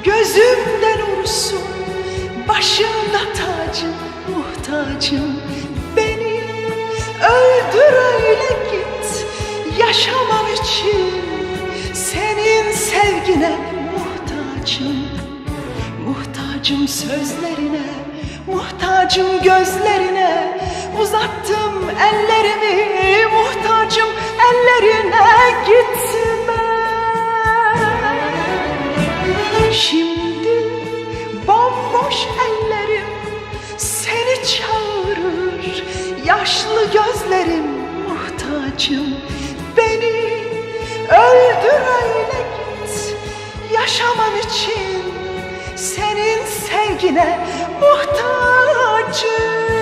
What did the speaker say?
Gözümden ursun, başımda tacım, muhtacım. Beni öldür öyle git, yaşamam için senin sevgine muhtacım. Muhtacım sözlerine, muhtacım gözlerine, uzattım ellerimi, muhtacım ellerine, gitme. Şimdi bomboş ellerim seni çağırır, yaşlı gözlerim muhtacım. Beni öldür öyle git, yaşamam için senin sevgine muhtacım.